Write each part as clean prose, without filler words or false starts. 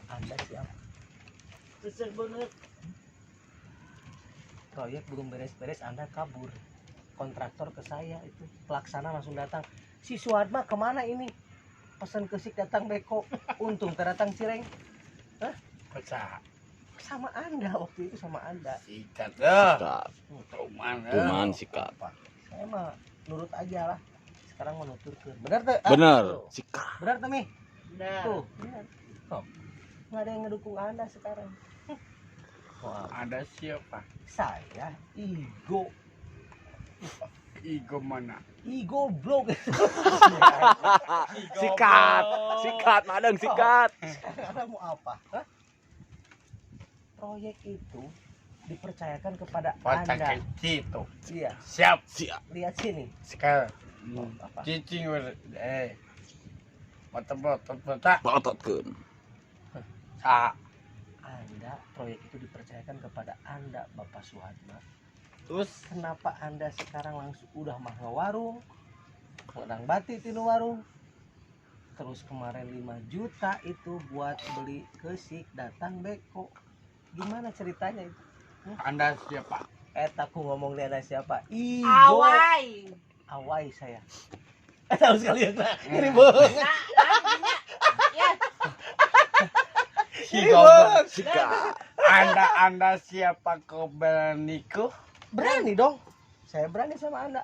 Anda siapa? Kesel banget. Proyek belum beres-beres Anda kabur. Kontraktor ke saya itu, pelaksana langsung datang. Si Suadma kemana ini? Pesan kesik datang beko. Untung terdatang cireng. Pecah. Sama Anda waktu itu sama Anda. Sikat dah. Sikat. Cuman. Cuman sikat. Saya mah nurut aja lah. Sekarang mau nuturkeun. Benar teh? Bener. Tuh. Sikat. Benar teh Mi? Nah, Tuh, benar. Tuh. Nggak ada yang ngedukung Anda sekarang. Wah, Ada siapa? saya Igo. Igo mana? Igo blog. Sikat. Sikat, madang sikat. Sekarang Anda mau apa? Hah? Proyek itu dipercayakan kepada Kota Anda. kecil tuh. Iya, Siap. Siap. lihat sini. Sekarang. Apa? Cicing Mata. Bototkeun. Sa. Anda proyek itu dipercayakan kepada Anda, Bapak Suhadma. Terus Kenapa Anda sekarang langsung udah mah warung, ngadang bati tinu warung, terus kemarin 5 juta itu buat beli kesik datang beko, gimana ceritanya itu? Anda siapa? Aku ngomong dia ada siapa? Igo. awai. Awai saya. Tahu sekali ya, ini bohong. Ya, Si goblok. Sikat. Anda siapa kau beraniku? Berani dong. Saya berani sama Anda.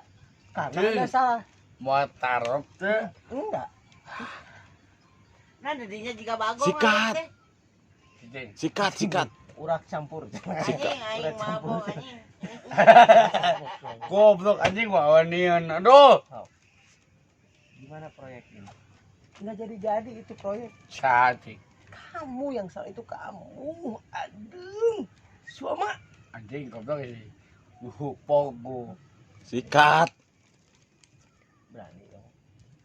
Karena Anda salah. Mau taruh tuh. Enggak. nah dedinya jika bagong. Sikat. teh. Cicing. Sikat, sikat. Urak campur. Anjing, aing Urak campur. mabok anjing. Goblok anjing wawanian. Aduh. Gimana proyek ini? Nggak jadi itu proyek. Sati. Kamu yang salah, itu kamu. Aduh. Suama. Anjing goblok ini. Pogo. Sikat. Berani dong.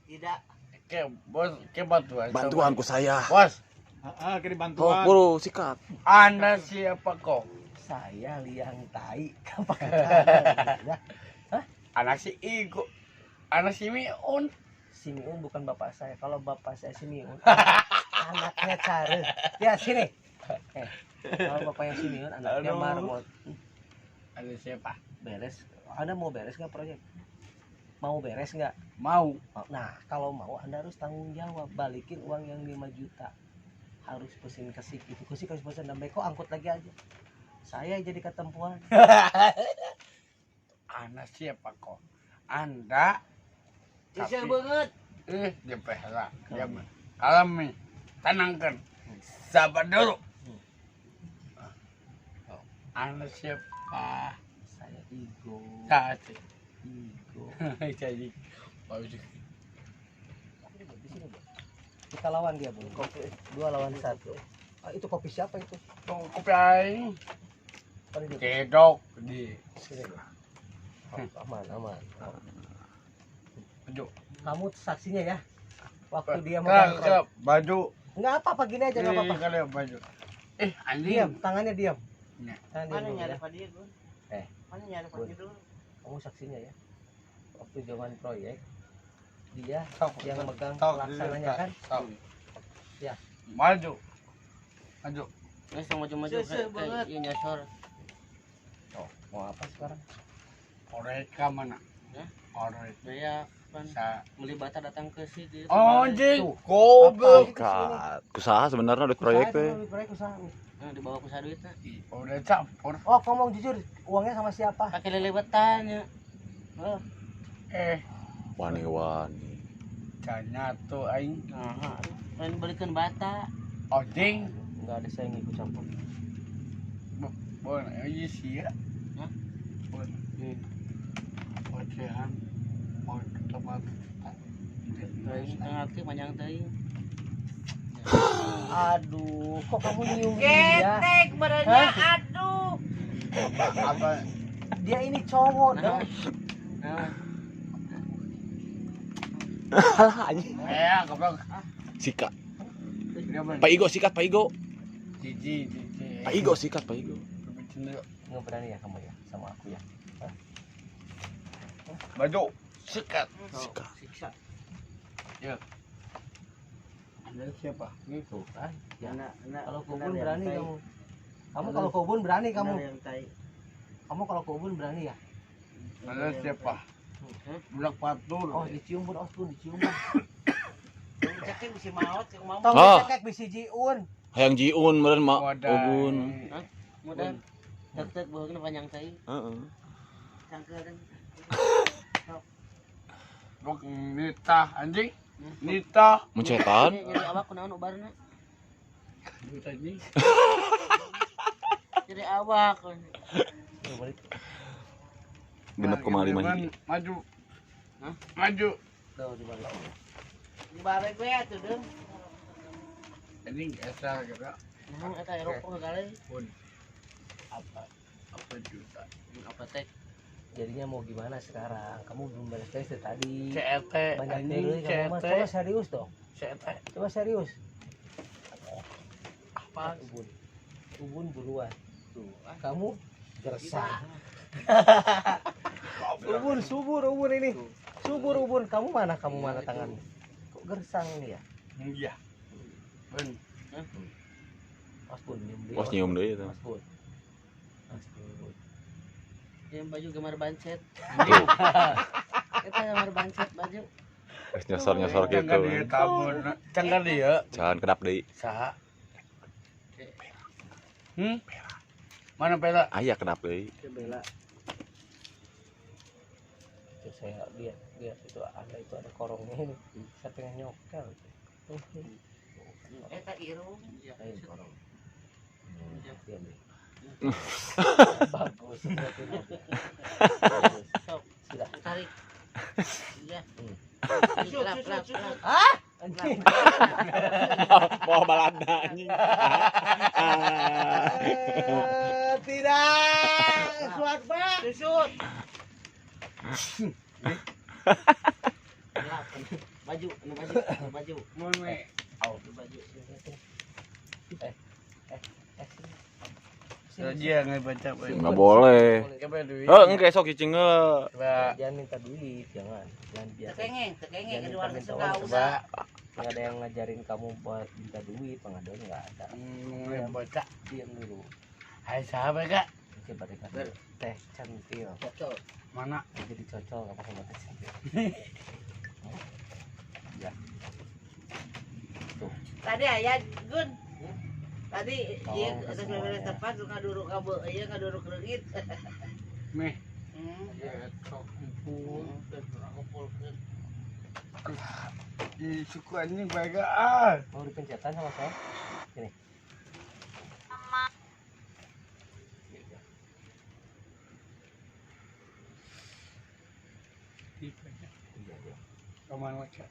Tidak. Ke bos, ke bantuan. Bantuan ku saya. Bos, Kirim Oh, bantuan. bro, sikat. Anda siapa kok? Saya liang tai. Kapan? Ya. Anak si Igo. Anak si Miun. Si Miun bukan bapak saya. Kalau bapak saya si Miun, anaknya Care. Ya sini. Kalau bapaknya si Miun, anaknya Aduh. Marmot. Ada siapa? Beres. Anda mau beres nggak proyek? Mau beres nggak? Mau. Nah, kalau mau Anda harus tanggung jawab. Balikin uang yang 5 juta. Harus pesin kesik. Itu kesik harus pesan dan beko, angkut lagi aja. Saya jadi ketempuan. Anak siapa kok? Anda. Kesel Tapi- banget. Dia pehla. Dia kalami. Tenangkan. Sabar dulu. Anda siapa? Saya Igo. Sati. Igo. Jadi. Bagus. Di sini, Bu. Kita lawan dia, Bu. Kopi 2 lawan 1. Itu kopi siapa itu? Tunggu kopi aing. Pada dia. Kedok di. Sini, Bu. Aman. Baju. Kamu saksinya ya. Waktu dia Ke megang baju. enggak apa-apa, gini aja enggak apa-apa. Kalau baju. Anjing. Diam, tangannya diam. Ya. Tangan Mana diam dulu nyari ya. pada dia, Gun? Eh. Mana nyari pada dia dulu? Kamu saksinya ya. Waktu zaman proyek dia Sok, yang megang sok, pelaksananya kan. sok. Ya. Maju. Maju. Guys, maju-maju Sesek banget. kayak nyasor. Oh, mau apa sekarang? Oreka mana? Ya. Oreka. Saya kan Sa. beli bata datang ke sini. Oh, anjing. Tuh. Goblok. Sikat. Kusaha sebenarnya udah proyek Usaha teh. itu, proyek usaha. Nah, dibawa ke duitnya. Udah campur. Oh, ngomong jujur, uangnya sama siapa? Pakai lelewetan ya. Oh, Wani-wani. Tanya tuh aing. nah, pengen belikan bata. Anjing. Enggak ada, saya yang ikut campur. Bon, iya sih ya. Hah? Bon. Ocehan. Mau tempat. Teuing ngerti panjang teuing. Aduh, kok kamu nyium dia? Ketek badannya, aduh. Apa? Dia ini cowok Nah, dong. nah, Alah anjing. Goblok. Sikat. Dia mana? Pak Igo sikat, Pak Igo. Jiji. Pak Igo sikat, Pak Igo. Nggak berani ya kamu ya sama aku ya. Baju. Sikat. Sikat. siksa. Dari siapa? Tuh kan. Ya. Anak Kalau ke ubun berani kamu. Kamu kalau ke ubun berani kamu. yang tai. Kamu kalau ke ubun berani ya? Dari siapa? Budak patul. Oh, dicium bun, oh tuh dicium bun. Ceknya bisa maut, yang mau. Tong Oh. dicekek bisi jiun. Hayang jiun meureun mak Wadah. ubun. Mudah. Tek baheuna panjang teuing. Heeh. Cangkeun. Bok Nita anjing. Nita. Mun setan. Jadi awak kunaon ubarna? Nita anjing. Jadi awak. Tuh, balik. Genep kemali mah. Maju. Hah? Maju. Tuh, dibalik. Di bareng gue atuh dong. Anjing asa geura. Nah, eta Eropa kali. Pun. Apa juta? Apa teh? Jadinya mau gimana sekarang? Kamu belum beres-beres dari tadi. CET Banyak anjing teori kamu mah. CET. Coba serius dong. CET. Coba serius. Apa? Ubun. Ubun buruan. Tuh, kamu gersang. Ubun, subur ubun ini. Subur ubun. Kamu mana tanganmu? Kok gersang ini ya? Iya. Bun. Mas Bun, nyium deui. Bos nyium deui eta. Mas Bun. Mas Bun. Yang baju gambar banset. Eta gambar banset baju. Geus nyosor-nyosor gitu. Cangga dia tabun. Cangga dia. Jangan kedap deui. Saha? Mana pela? Aya kedap deui. Bela. Itu saya lihat itu ada korongnya ini. Saya pengen nyokel. Eta irung. Ayo korong. Diam deh. Bagus. Bagus. Sok, Sudah. tarik. Iya. Shoot, shoot, shoot, shoot. Anjing. Mau balanda anjing. Tidak. Suat Pak. Susut. Baju, baju. Mun we. Baju. Dia ngebaca we. Enggak boleh. Coba duit. Engke sok cicing heula. Coba. Jangan minta duit, jangan. Jangan biasa. Tekengeng Jangan kedua minta suka uang, usah. Nggak ada yang ngajarin kamu buat minta duit, pengaduan nggak ada. Ngebaca. Diam dulu. Hai sahabat kak. Coba dikasih teh centil. Betul. Mana? Jadi cocok apa sama teh centil. Ya. Tadi aya Gun. Tadi Oh, ieu ke ada semuanya. beres tepat ngaduruk kabel, ieu ngaduruk reungit. Meh. Di suku anjing baik ah. Mau dipencetan sama saya? Sini. Iya, iya. Kemana cak?